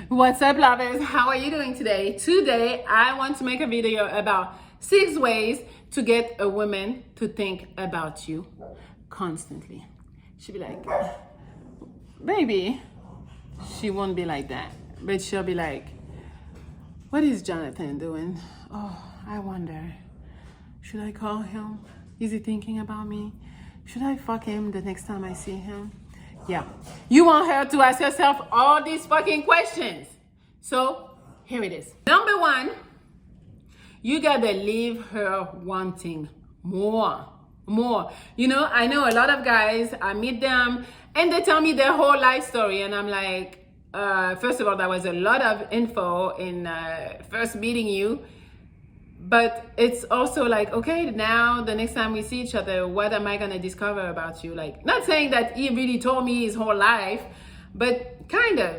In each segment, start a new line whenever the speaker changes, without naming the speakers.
What's up, lovers? How are you doing today? Today, I want to make a video about 6 ways to get a woman to think about you constantly. She'll be like, baby, she won't be like that, but she'll be like, what is Jonathan doing? Oh, I wonder, should I call him? Is he thinking about me? Should I fuck him the next time I see him? Yeah, you want her to ask yourself all these fucking questions. So here it is. Number 1, you gotta leave her wanting more. You know, I know a lot of guys, I meet them and they tell me their whole life story, and I'm like, first of all, that was a lot of info in first meeting you. But it's also like, okay, now the next time we see each other, what am I gonna discover about you? Like, not saying that he really told me his whole life, but kind of.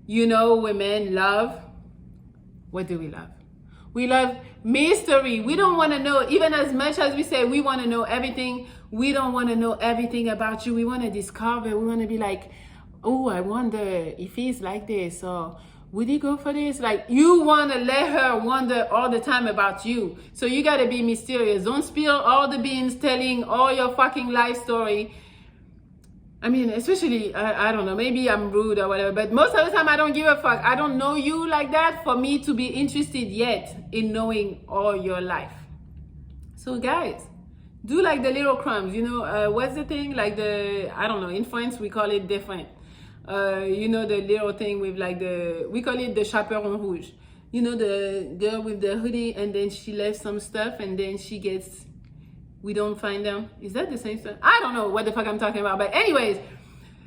You know, women love, what do we love? We love mystery. We don't wanna know, even as much as we say we wanna know everything, we don't wanna know everything about you. We wanna discover, we wanna be like, oh, I wonder if he's like this, or would he go for this? Like, you want to let her wonder all the time about you. So you got to be mysterious. Don't spill all the beans telling all your fucking life story. I mean, especially, I don't know, maybe I'm rude or whatever, but most of the time I don't give a fuck. I don't know you like that for me to be interested yet in knowing all your life. So guys, do like the little crumbs, you know, what's the thing? Like I don't know, in France we call it different. You know, the little thing with like we call it the chaperon rouge. You know, the girl with the hoodie and then she left some stuff and then we don't find them. Is that the same stuff? I don't know what the fuck I'm talking about. But anyways,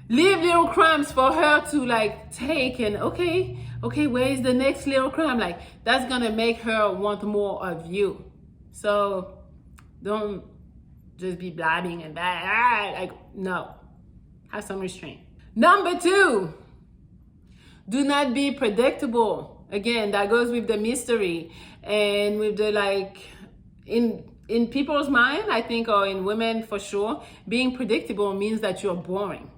leave little crumbs for her to like take and okay, where is the next little crumb? Like, that's gonna make her want more of you. So don't just be blabbing and blah, like, no, have some restraint. Number 2, do not be predictable. Again, that goes with the mystery and with the like, in people's mind, I think, or in women for sure, being predictable means that you're boring.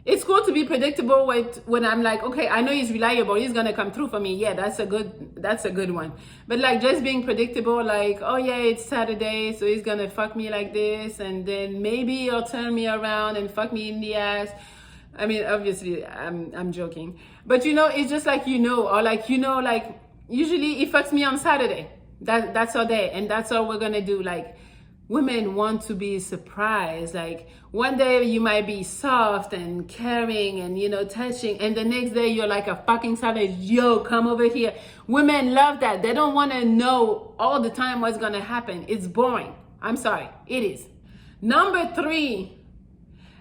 It's cool to be predictable when I'm like, okay, I know he's reliable, he's gonna come through for me. Yeah, that's a good one. But like just being predictable, like, oh yeah, it's Saturday, so he's gonna fuck me like this, and then maybe he'll turn me around and fuck me in the ass. I mean, obviously, I'm joking. But you know, it's just like, you know, or like, you know, like, usually he fucks me on Saturday. That's our day, and that's all we're gonna do. Like, women want to be surprised. Like, one day you might be soft and caring and, you know, touching, and the next day you're like a fucking savage. Yo, come over here. Women love that. They don't want to know all the time what's gonna happen. It's boring. I'm sorry, it is. Number 3,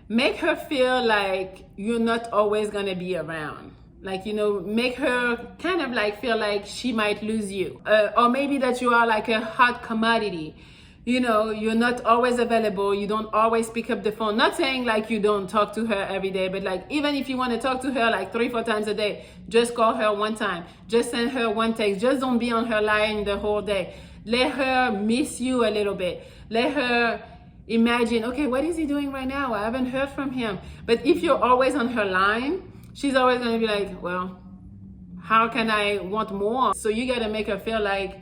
make her feel like you're not always gonna be around. Like, you know, make her kind of like feel like she might lose you. Or maybe that you are like a hot commodity. You know, you're not always available. You don't always pick up the phone. Not saying like you don't talk to her every day, but like even if you want to talk to her like 3-4 times a day, just call her one time. Just send her one text. Just don't be on her line the whole day. Let her miss you a little bit. Let her imagine, okay, what is he doing right now? I haven't heard from him. But if you're always on her line, she's always gonna be like, well, how can I want more? So you gotta make her feel like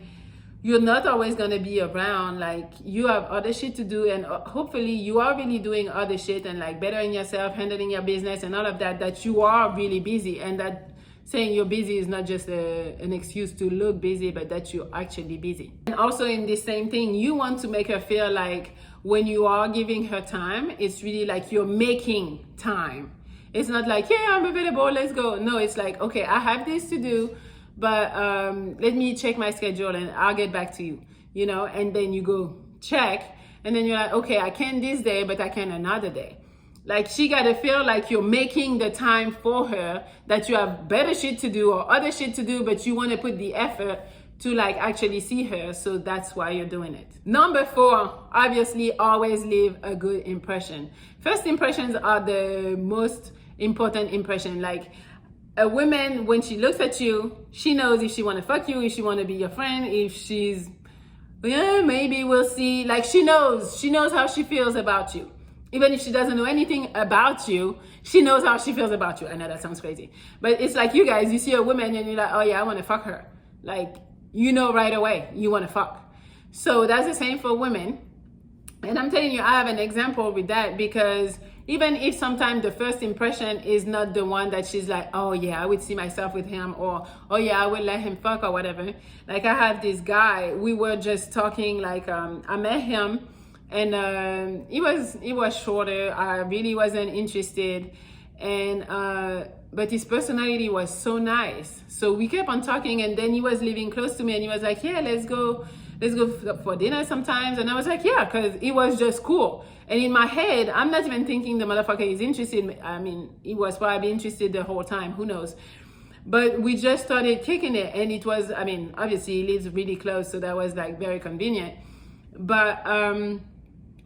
you're not always gonna be around, like you have other shit to do, and hopefully you are really doing other shit and like bettering yourself, handling your business and all of that, that you are really busy, and that saying you're busy is not just an excuse to look busy, but that you're actually busy. And also in the same thing, you want to make her feel like when you are giving her time, it's really like you're making time. It's not like, yeah, I'm available, let's go. No, it's like, okay, I have this to do, but let me check my schedule and I'll get back to you, you know? And then you go check, and then you're like, okay, I can this day, but I can another day. Like, she gotta feel like you're making the time for her, that you have better shit to do or other shit to do, but you wanna put the effort to like actually see her, so that's why you're doing it. Number 4, obviously always leave a good impression. First impressions are the most important impression. Like, a woman, when she looks at you, she knows if she want to fuck you, if she want to be your friend, if she's, yeah, maybe we'll see. Like, she knows how she feels about you. Even if she doesn't know anything about you, she knows how she feels about you. I know that sounds crazy, but it's like you guys, you see a woman and you're like, oh yeah, I want to fuck her. Like, you know right away you want to fuck. So that's the same for women. And I'm telling you, I have an example with that, because even if sometimes the first impression is not the one that she's like, oh yeah, I would see myself with him, or oh yeah, I would let him fuck or whatever. Like, I have this guy, we were just talking, like I met him, and he was shorter. I really wasn't interested, and but his personality was so nice. So we kept on talking, and then he was living close to me, and he was like, yeah, let's go for dinner sometimes. And I was like, yeah, because it was just cool. And in my head, I'm not even thinking the motherfucker is interested. I mean, he was probably interested the whole time, who knows. But we just started kicking it, and it was, I mean, obviously he lives really close, so that was like very convenient. But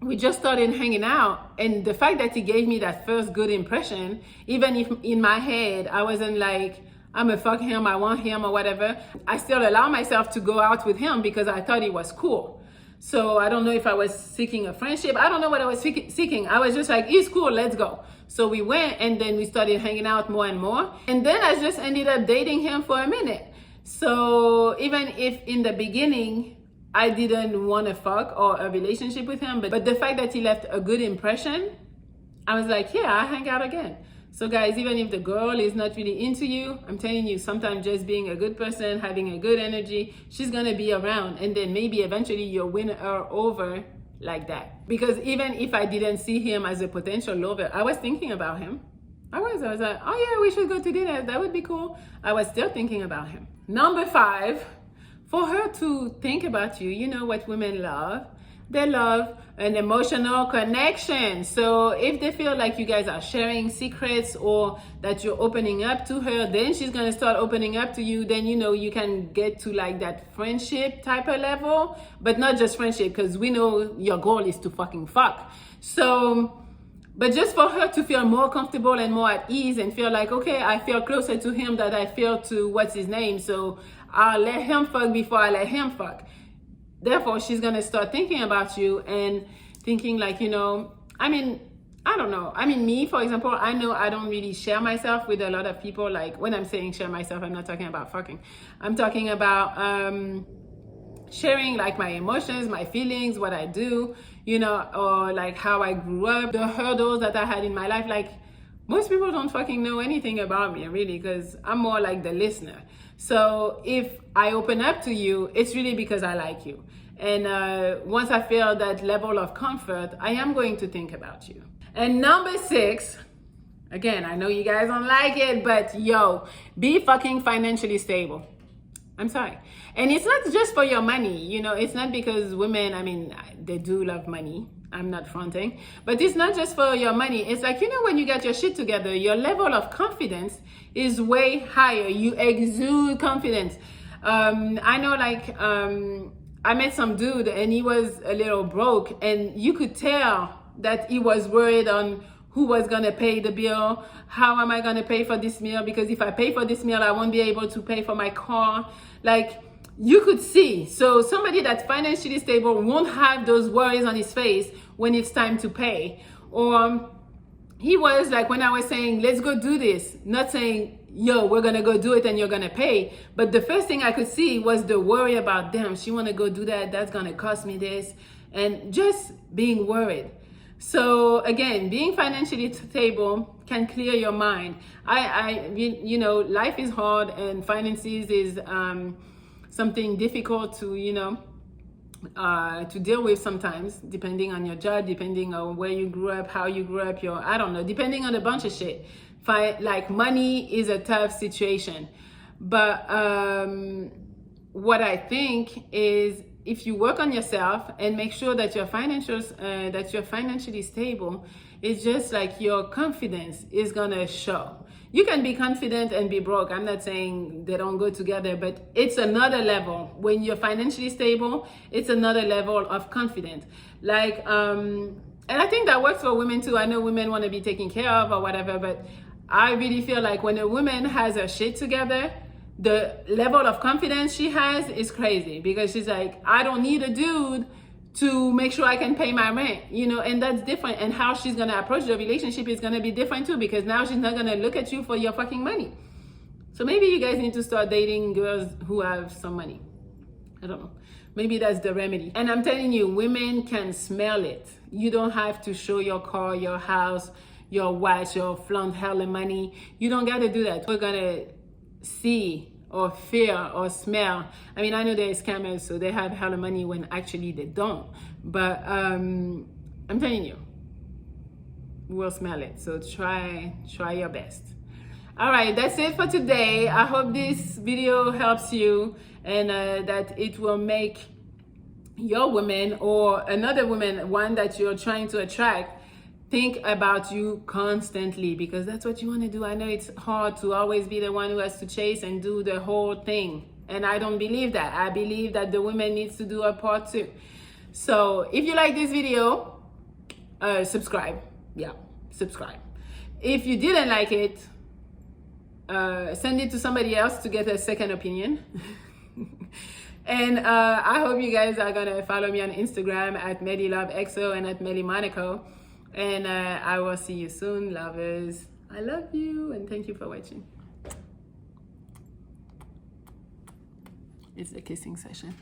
we just started hanging out, and the fact that he gave me that first good impression, even if in my head I wasn't like, I'm gonna fuck him, I want him or whatever, I still allow myself to go out with him because I thought he was cool. So I don't know if I was seeking a friendship. I don't know what I was seeking. I was just like, he's cool, let's go. So we went, and then we started hanging out more and more. And then I just ended up dating him for a minute. So even if in the beginning, I didn't want to fuck or a relationship with him, but the fact that he left a good impression, I was like, yeah, I'll hang out again. So guys, even if the girl is not really into you, I'm telling you, sometimes just being a good person, having a good energy, she's gonna be around, and then maybe eventually you'll win her over like that. Because even if I didn't see him as a potential lover, I was thinking about him. I was like, oh yeah, we should go to dinner, that would be cool. I was still thinking about him. Number 5, for her to think about you, you know what women love? They love an emotional connection. So if they feel like you guys are sharing secrets, or that you're opening up to her, then she's gonna start opening up to you. Then, you know, you can get to like that friendship type of level, but not just friendship, because we know your goal is to fucking fuck. So, but just for her to feel more comfortable and more at ease, and feel like, okay, I feel closer to him than I feel to what's his name, so I'll let him fuck before I let him fuck. Therefore, she's gonna start thinking about you and thinking like, you know, I mean, I don't know. I mean, me, for example, I know I don't really share myself with a lot of people. Like, when I'm saying share myself, I'm not talking about fucking. I'm talking about sharing like my emotions, my feelings, what I do, you know, or like how I grew up, the hurdles that I had in my life. Like, most people don't fucking know anything about me, really, because I'm more like the listener. So if I open up to you, it's really because I like you. And once I feel that level of comfort, I am going to think about you. And number 6, again, I know you guys don't like it, but yo, be fucking financially stable. I'm sorry. And it's not just for your money, you know, it's not because women, I mean, they do love money. I'm not fronting, but it's not just for your money. It's like, you know, when you get your shit together, your level of confidence is way higher. You exude confidence. I know, like, I met some dude and he was a little broke, and you could tell that he was worried on who was gonna pay the bill. How am I gonna pay for this meal? Because if I pay for this meal, I won't be able to pay for my car. Like, you could see. So somebody that's financially stable won't have those worries on his face when it's time to pay. Or he was like, when I was saying, let's go do this, not saying, yo, we're gonna go do it and you're gonna pay. But the first thing I could see was the worry about, damn, she wanna go do that, that's gonna cost me this. And just being worried. So again, being financially stable can clear your mind. You know, life is hard, and finances is something difficult to, you know, to deal with sometimes, depending on your job, depending on where you grew up, how you grew up, I don't know, depending on a bunch of shit. Like, money is a tough situation. But what I think is, if you work on yourself and make sure that you're financially stable, it's just like your confidence is gonna show. You can be confident and be broke. I'm not saying they don't go together, but it's another level. When you're financially stable, it's another level of confidence. Like, and I think that works for women too. I know women want to be taken care of or whatever, but I really feel like when a woman has her shit together, the level of confidence she has is crazy, because she's like, I don't need a dude to make sure I can pay my rent, you know, and that's different. And how she's gonna approach the relationship is gonna be different too, because now she's not gonna look at you for your fucking money. So maybe you guys need to start dating girls who have some money. I don't know. Maybe that's the remedy. And I'm telling you, women can smell it. You don't have to show your car, your house, your watch, your flaunt hella money. You don't gotta do that. We're gonna see or fear or smell. I mean, I know there's scammers, so they have hella money when actually they don't. But I'm telling you, we'll smell it. So try your best. All right, that's it for today. I hope this video helps you, and that it will make your woman or another woman, one that you're trying to attract, think about you constantly, because that's what you want to do. I know it's hard to always be the one who has to chase and do the whole thing, and I don't believe that. I believe that the woman needs to do her part too. So if you like this video, subscribe. Yeah, subscribe. If you didn't like it, send it to somebody else to get a second opinion. And I hope you guys are gonna follow me on Instagram at MelliLoveXO and at Melli Monaco. And I will see you soon, lovers. I love you, and thank you for watching. It's the kissing session.